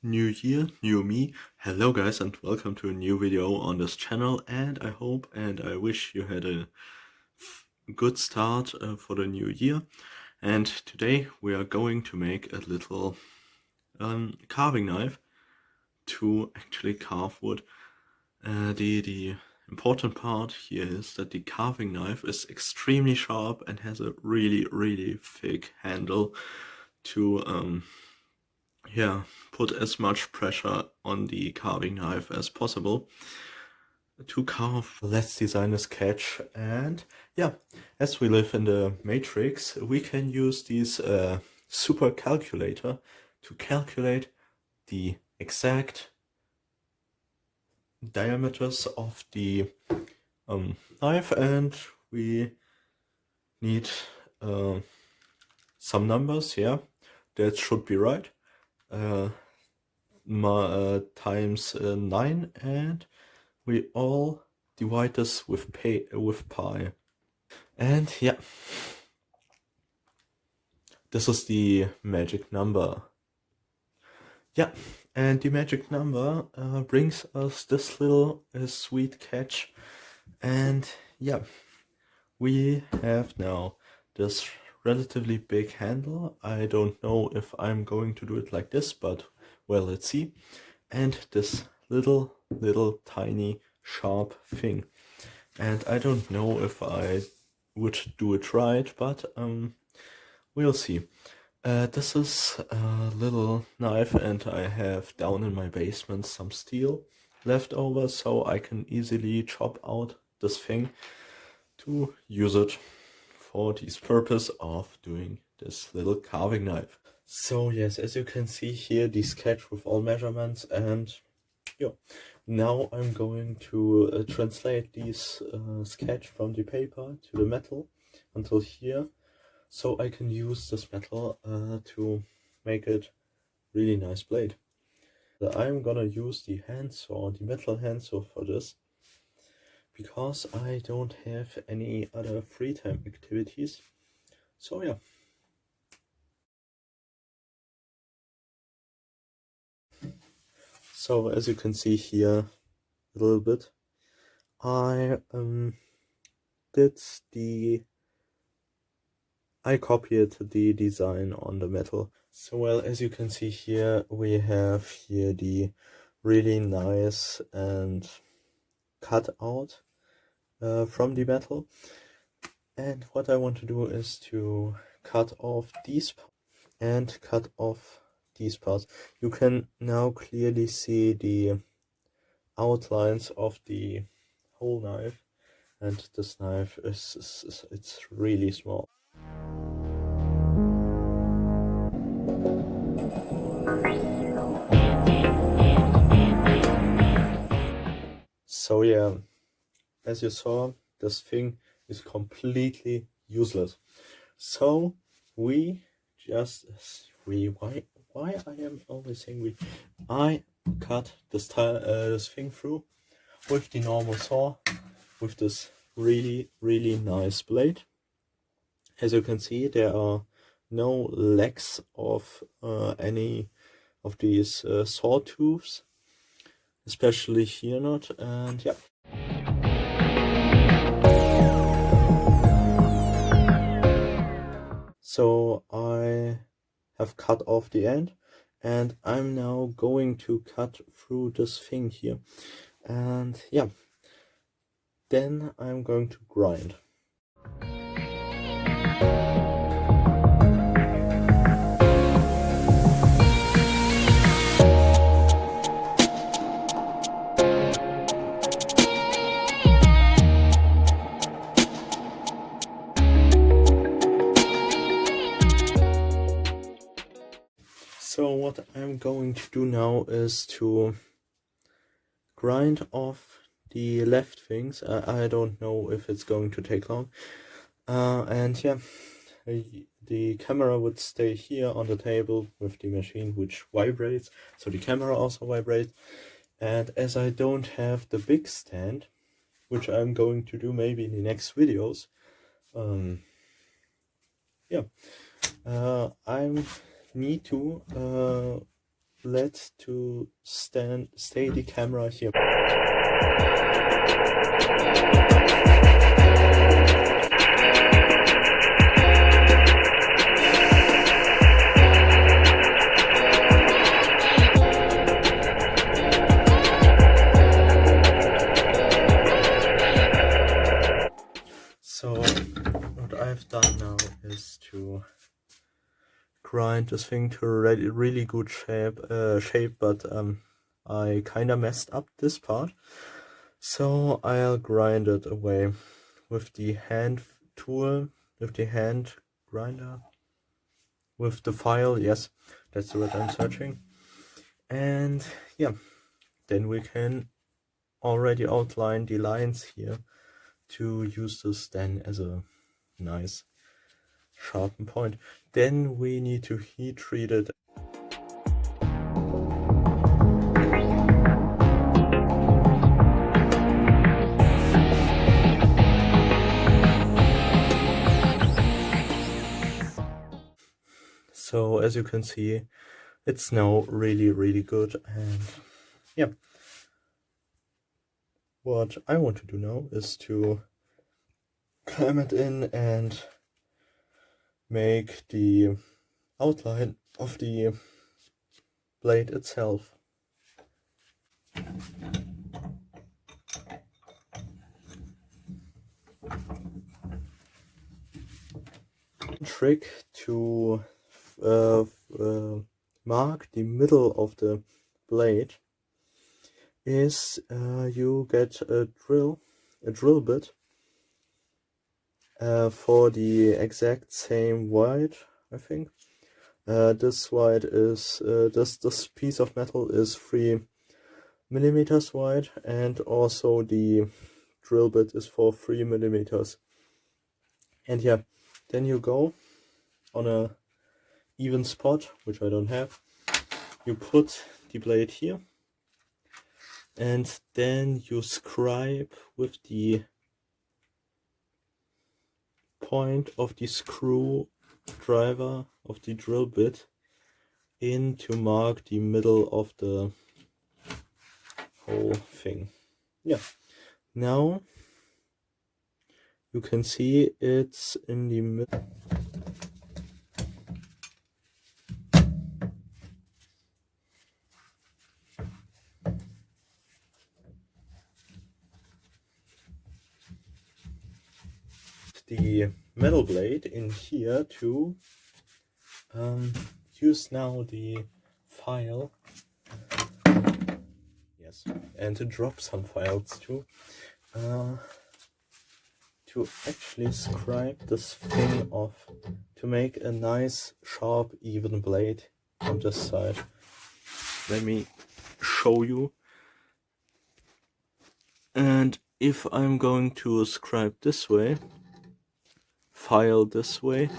New year, new me. Hello guys and welcome to a new video on this channel, and I hope and I wish you had a good start for the new year. And today we are going to make a little carving knife to actually carve wood. The important part here is that the carving knife is extremely sharp and has a really thick handle to put as much pressure on the carving knife as possible to carve. Let's design a sketch, and yeah, as we live in the Matrix, we can use this super calculator to calculate the exact diameters of the knife, and we need some numbers, yeah, that should be right. Times 9, and we all divide this with pi. And yeah, this is the magic number. Yeah, and the magic number brings us this little sweet catch. And yeah, we have now this relatively big handle. I don't know if I'm going to do it like this, but well, let's see. And this little tiny sharp thing. And I don't know if I would do it right, but we'll see. This is a little knife, and I have down in my basement some steel left over, so I can easily chop out this thing to use it for this purpose of doing this little carving knife. So yes, as you can see here, the sketch with all measurements, and yeah, now I'm going to translate this sketch from the paper to the metal until here, so I can use this metal to make it really nice blade. I'm gonna use the handsaw, the metal handsaw for this, because I don't have any other free time activities. So yeah. So as you can see here a little bit, I copied the design on the metal. So well, as you can see here, we have here the really nice and cut out from the metal. And what I want to do is to cut off these and cut off these parts. You can now clearly see the outlines of the whole knife, and this knife it's really small. So yeah, as you saw, this thing is completely useless. So why I am always saying I cut this thing through with the normal saw, with this really nice blade. As you can see, there are no legs of any of these saw tooths, especially here not, and yeah. So I have cut off the end, and I'm now going to cut through this thing here, and yeah, then I'm going to grind. So what I'm going to do now is to grind off the left things. I don't know if it's going to take long. And yeah, the camera would stay here on the table with the machine, which vibrates, so the camera also vibrates. And as I don't have the big stand, which I'm going to do maybe in the next videos, I need to let to stay the camera here. So what I've done now is to grind this thing to a really good shape, but I kinda messed up this part, so I'll grind it away with the hand tool, with the hand grinder, with the file. Yes, that's the word I'm searching. And yeah, then we can already outline the lines here to use this then as a nice sharpen point. Then we need to heat treat it. So as you can see, it's now really good. And yeah, what I want to do now is to clamp it in and make the outline of the blade itself. Trick to mark the middle of the blade is you get a drill bit for the exact same wide, I think. This wide is this piece of metal is 3 millimeters wide, and also the drill bit is for 3 millimeters. And yeah, then you go on a even spot, which I don't have. You put the blade here, and then you scribe with the point of the screw driver of the drill bit in to mark the middle of the whole thing. Yeah, now you can see it's in the middle. The metal blade in here to use now the file, yes, and to drop some files too, to actually scribe this thing off to make a nice sharp even blade on this side. Let me show you. And if I'm going to scribe this way, file this way,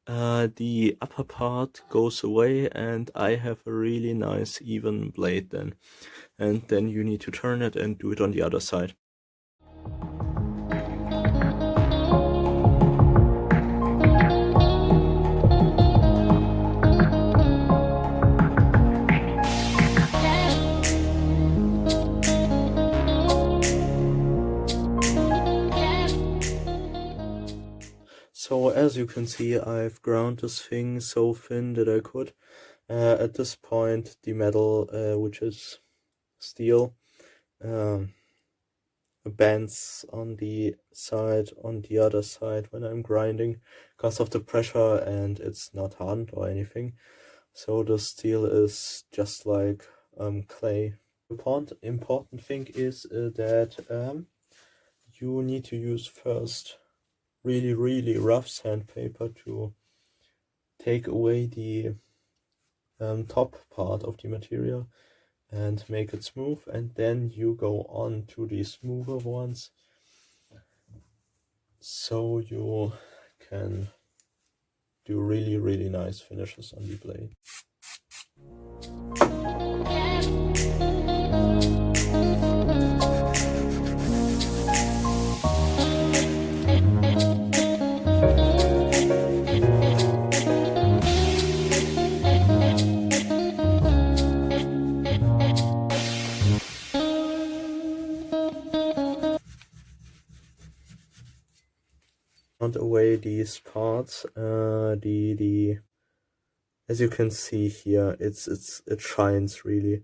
the upper part goes away and I have a really nice even blade then. And then you need to turn it and do it on the other side. So as you can see, I've ground this thing so thin that I could. At this point, the metal, which is steel, bends on the other side when I'm grinding because of the pressure, and it's not hardened or anything. So the steel is just like clay. Important thing is that you need to use first really rough sandpaper to take away the top part of the material and make it smooth, and then you go on to the smoother ones so you can do really nice finishes on the blade. away these parts. As you can see here, it shines really,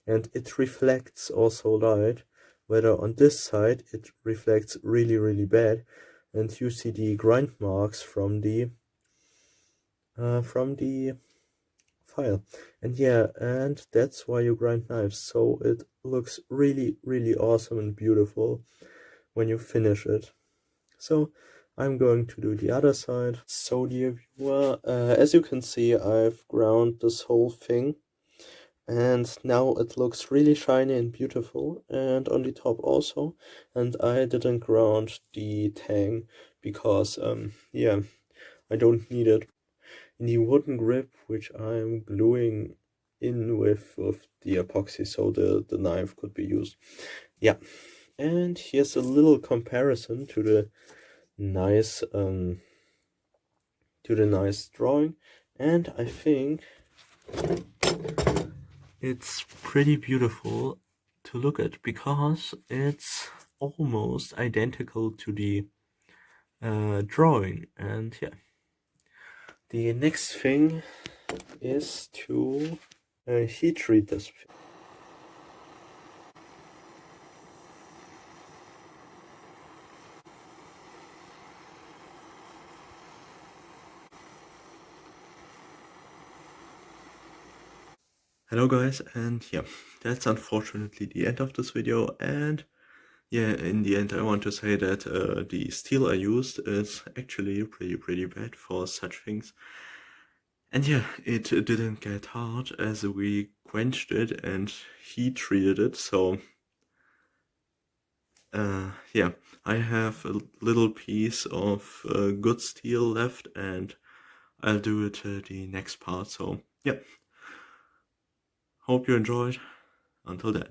and it reflects also light. Whether on this side it reflects really bad, and you see the grind marks from the file. And yeah, and that's why you grind knives, so it looks really awesome and beautiful when you finish it. So I'm going to do the other side. So dear viewer, as you can see, I've ground this whole thing, and now it looks really shiny and beautiful, and on the top also. And I didn't ground the tang because yeah, I don't need it. In the wooden grip, which I'm gluing in with the epoxy so the knife could be used. Yeah, and here's a little comparison to the nice drawing, and I think it's pretty beautiful to look at because it's almost identical to the drawing. And yeah, the next thing is to heat treat this. Hello guys, and yeah, that's unfortunately the end of this video. And yeah, in the end I want to say that the steel I used is actually pretty bad for such things. And yeah, it didn't get hard as we quenched it and heat treated it, so yeah, I have a little piece of good steel left, and I'll do it the next part. So yeah, hope you enjoyed. Until then.